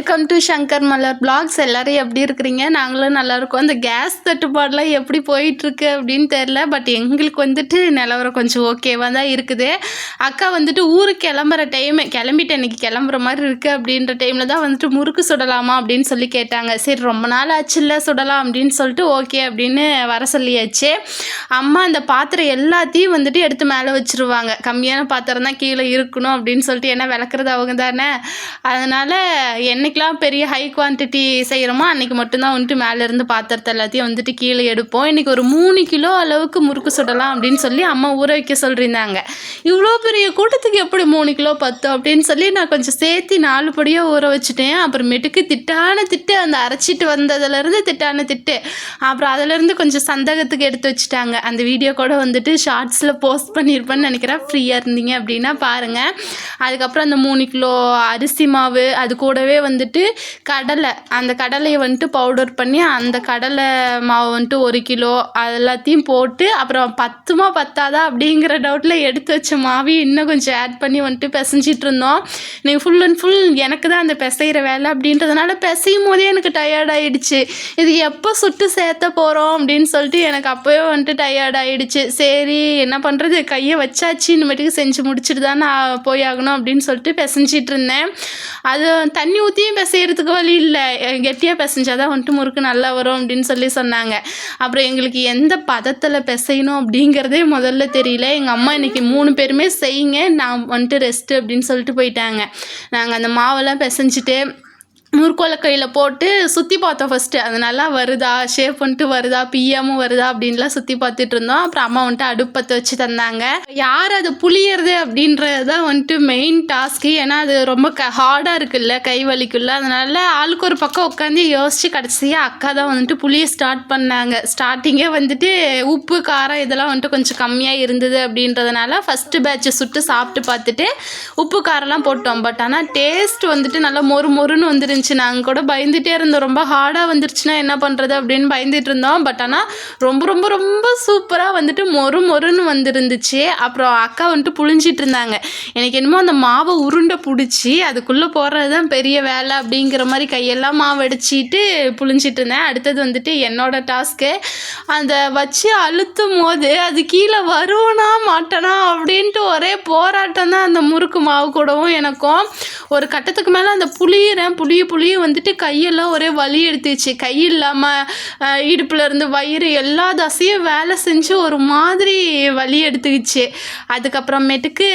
Welcome to Shankar Malar blogs. எல்லோரும் எப்படி இருக்கிறீங்க? நாங்களும் நல்லாயிருக்கோம். அந்த கேஸ் தட்டுப்பாடெலாம் எப்படி போயிட்டுருக்கு அப்படின்னு தெரில. பட் எங்களுக்கு வந்துட்டு நிலவரம் கொஞ்சம் ஓகேவாக தான் இருக்குது. அக்கா வந்துட்டு ஊருக்கு கிளம்புற கிளம்பிட்டு இன்றைக்கி கிளம்புற மாதிரி இருக்குது அப்படின்ற டைமில் தான் வந்துட்டு முறுக்கு சுடலாமா அப்படின்னு சொல்லி கேட்டாங்க. சரி ரொம்ப நாள் ஆச்சுல்ல சுடலாம் அப்படின்னு சொல்லிட்டு ஓகே அப்படின்னு வர சொல்லியாச்சு. அம்மா அந்த பாத்திரம் எல்லாத்தையும் வந்துட்டு எடுத்து மேலே வச்சுருவாங்க. கம்மியான பாத்திரம் தான் கீழே இருக்கணும் அப்படின்னு சொல்லிட்டு, ஏன்னா விளக்குறது அவங்க தானே. அதனால் என்றைக்கெலாம் பெரிய ஹை குவான்டிட்டி செய்கிறோமோ அன்றைக்கி மட்டும்தான் வந்துட்டு மேலேருந்து பாத்திரத்தை எல்லாத்தையும் வந்துட்டு கீழே எடுப்போம். இன்றைக்கி ஒரு 3 கிலோ அளவுக்கு முறுக்கு சுடலாம் அப்படின்னு சொல்லி அம்மா ஊற வைக்க சொல்லியிருந்தாங்க. இவ்வளோ பெரிய கூட்டத்துக்கு எப்படி 3 கிலோ பத்தும் அப்படின்னு சொல்லி நான் கொஞ்சம் சேர்த்து 4 படியாக ஊற வச்சுட்டேன். அப்புறமேட்டுக்கு திட்டான திட்டு, அந்த அரைச்சிட்டு வந்ததுலேருந்து திட்டான திட்டு. அப்புறம் அதிலேருந்து கொஞ்சம் சந்தகத்துக்கு எடுத்து வச்சுட்டாங்க. அந்த வீடியோ கூட வந்துட்டு ஷார்ட்ஸில் போஸ்ட் பண்ணியிருப்பேன்னு நினைக்கிறேன். ஃப்ரீயாக இருந்தீங்க அப்படின்னா பாருங்கள். அதுக்கப்புறம் அந்த 3 கிலோ அரிசி மாவு, அது கூடவே வந்துட்டு கடலை, அந்த கடலையை வந்துட்டு பவுடர் பண்ணி அந்த கடலை மாவு வந்துட்டு 1 கிலோ எல்லாத்தையும் போட்டு, அப்புறம் பத்துமா பத்தாதா அப்படிங்கிற டவுட்டில் எடுத்து வச்ச மாவையும் இன்னும் கொஞ்சம் ஆட் பண்ணி வந்துட்டு பிசைஞ்சிட்டு இருந்தோம். நீங்கள் ஃபுல் அண்ட் ஃபுல் எனக்கு தான் அந்த பிசைகிற வேலை அப்படின்றதுனால பிசையும் போதே எனக்கு டயர்ட் ஆகிடுச்சு. இது எப்போ சுட்டு சேர்த்த போகிறோம் அப்படின்னு சொல்லிட்டு எனக்கு அப்போவே வந்துட்டு டயர்ட் ஆகிடுச்சு. சரி என்ன பண்ணுறது, கையை வச்சாச்சு, இனிமேட்டுக்கு செஞ்சு முடிச்சுட்டு தான் நான் போய் ஆகணும் அப்படின்னு சொல்லிட்டு பிசைஞ்சிட்டு இருந்தேன். அது தண்ணி ஊற்றியும் பிசைகிறதுக்கு வழி இல்லை, கெட்டியாக பிசைஞ்சாதான் வந்துட்டு முறுக்கு நல்லா வரும் அப்படின்னு சொல்லி சொன்னாங்க. அப்புறம் எங்களுக்கு எந்த பதத்தில் பிசையணும் அப்படிங்கிறதே முதல்ல தெரியல. எங்கள் அம்மா இன்றைக்கி 3 பேருமே செய்யுங்க, நான் வந்துட்டு ரெஸ்ட்டு அப்படின்னு சொல்லிட்டு போயிட்டாங்க. நாங்கள் அந்த மாவெல்லாம் பிசைஞ்சிட்டு முறுக்கோலை கையில் போட்டு சுற்றி பார்த்தோம் ஃபஸ்ட்டு. அது நல்லா வருதா, ஷேப் வந்துட்டு வருதா, பிய்யாமல் வருதா அப்படின்லாம் சுற்றி பார்த்துட்டு இருந்தோம். அப்புறம் அம்மா வந்துட்டு அடுப்பத்தை வச்சு தந்தாங்க. யார் அது புளியறது அப்படின்றது தான் வந்துட்டு மெயின் டாஸ்க்கு. ஏன்னா அது ரொம்ப ஹார்டாக இருக்குல்ல, கை வலிக்குள்ள. அதனால ஆளுக்கு ஒரு பக்கம் உட்காந்து யோசித்து கடைசியாக அக்கா தான் வந்துட்டு புளியை ஸ்டார்ட் பண்ணாங்க. ஸ்டார்டிங்கே வந்துட்டு உப்பு காரம் இதெல்லாம் வந்துட்டு கொஞ்சம் கம்மியாக இருந்தது அப்படின்றதுனால ஃபஸ்ட்டு பேட்சை சுட்டு சாப்பிட்டு பார்த்துட்டு உப்பு காரம்லாம் போட்டோம். பட் ஆனால் டேஸ்ட் வந்துட்டு நல்லா மொறு மொறுன்னு வந்துருந்துச்சு. நாங்கள் கூட பயந்துகிட்டே இருந்தோம், ரொம்ப ஹார்டாக வந்துருச்சுன்னா என்ன பண்ணுறது அப்படின்னு பயந்துட்டு இருந்தோம். பட் ஆனால் ரொம்ப ரொம்ப ரொம்ப சூப்பராக வந்துட்டு மொறு மொறுன்னு வந்துருந்துச்சு. அப்புறம் அக்கா வந்துட்டு புழிஞ்சிட்டு இருந்தாங்க. எனக்கு என்னமோ அந்த மாவை உருண்டை பிடிச்சி அதுக்குள்ளே போடுறது தான் பெரிய வேலை அப்படிங்கிற மாதிரி கையெல்லாம் மாவு அடிச்சிட்டு புழிஞ்சிட்டு இருந்தேன். அடுத்தது வந்துட்டு என்னோடய டாஸ்க்கு, அந்த வச்சு அழுத்தும் போது அது கீழே வருவனா மாட்டனா அப்படின்ட்டு ஒரே போராட்டம் தான் அந்த முறுக்கு மாவு கூடவும் எனக்கும். ஒரு கட்டத்துக்கு மேலே அந்த புளிய வந்துட்டு கையெல்லாம் ஒரே வலி எடுத்துச்சு. கை இல்லாமல் இடுப்பில் இருந்து வயிறு எல்லா தசையும் வேலை செஞ்சு ஒரு மாதிரி வலி எடுத்துக்கிச்சு. அதுக்கப்புறமேட்டுக்கு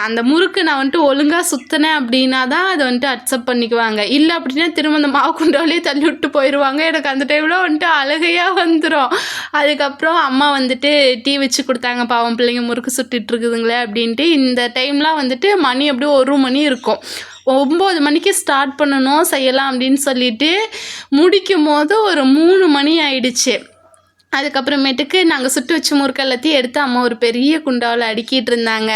அந்த முறுக்கு நான் வந்துட்டு ஒழுங்காக சுற்றினேன் அப்படின்னா தான் அதை வந்துட்டு அக்செப்ட் பண்ணிக்குவாங்க. இல்லை அப்படின்னா திரும்ப அந்த மாவு குண்டாவிலேயே தள்ளி விட்டு போயிடுவாங்க. எனக்கு அந்த டைமில் வந்துட்டு அழுகையாக வந்துடும். அதுக்கப்புறம் அம்மா வந்துட்டு டீ வச்சு கொடுத்தாங்க. பாவம் பிள்ளைங்க முறுக்கு சுட்டுட்டு இருக்குதுங்களே அப்படின்ட்டு. இந்த டைம்லாம் வந்துட்டு மணி அப்படியே 1 மணி இருக்கும். 9 மணிக்கு ஸ்டார்ட் பண்ணணும் செய்யலாம் அப்படின்னு சொல்லிட்டு முடிக்கும் போது ஒரு 3 மணி ஆயிடுச்சு. அதுக்கப்புறமேட்டுக்கு நாங்கள் சுட்டு வச்ச முறுக்கு எல்லாத்தையும் எடுத்து அம்மா ஒரு பெரிய குண்டாவில் அடுக்கிட்டு இருந்தாங்க.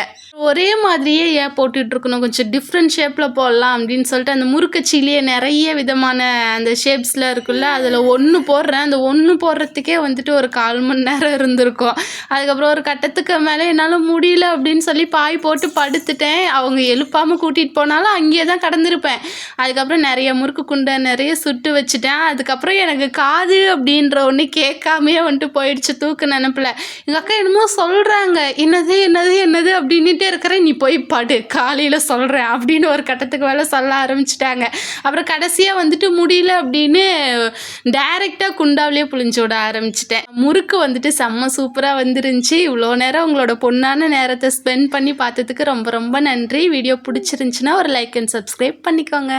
ஒரே மாதிரியே ஏன் போட்டுட்ருக்கணும், கொஞ்சம் டிஃப்ரெண்ட் ஷேப்பில் போடலாம் அப்படின்னு சொல்லிட்டு அந்த முறுக்கச்சிலேயே நிறைய விதமான அந்த ஷேப்ஸில் இருக்குல்ல, அதில் 1 போடுறேன். அந்த 1 போடுறதுக்கே வந்துட்டு ஒரு 1/4 மணி நேரம் இருந்திருக்கும். அதுக்கப்புறம் ஒரு கட்டத்துக்கு மேலே என்னால் முடியல அப்படின்னு சொல்லி பாய் போட்டு படுத்துட்டேன். அவங்க எழுப்பாமல் கூட்டிகிட்டு போனாலும் அங்கேயே தான் கடந்திருப்பேன். அதுக்கப்புறம் நிறைய முறுக்கு குண்டை நிறைய சுட்டு வச்சுட்டேன். அதுக்கப்புறம் எனக்கு காது அப்படின்ற ஒன்று கேட்காமையே வந்துட்டு போயிடுச்சு தூக்க நினப்பில். எங்கள் அக்கா என்னமோ சொல்கிறாங்க, என்னது அப்படின்ட்டு இருக்கிறேன், நீ போய் படு, காலையில் சொல்கிறேன் அப்படின்னு ஒரு கட்டத்துக்கு மேலே சொல்ல ஆரம்பிச்சிட்டாங்க. அப்புறம் கடைசியாக வந்துட்டு முடியல அப்படின்னு டைரெக்டாக குண்டாவிலே புழிஞ்சு விட ஆரம்பிச்சிட்டேன். முறுக்கு வந்துட்டு செம்ம சூப்பராக வந்துருந்துச்சு. இவ்வளோ நேரம் உங்களோட பொண்ணான நேரத்தை ஸ்பெண்ட் பண்ணி பார்த்ததுக்கு ரொம்ப ரொம்ப நன்றி. வீடியோ பிடிச்சிருந்துச்சின்னா ஒரு லைக் அண்ட் சப்ஸ்கிரைப் பண்ணிக்கோங்க.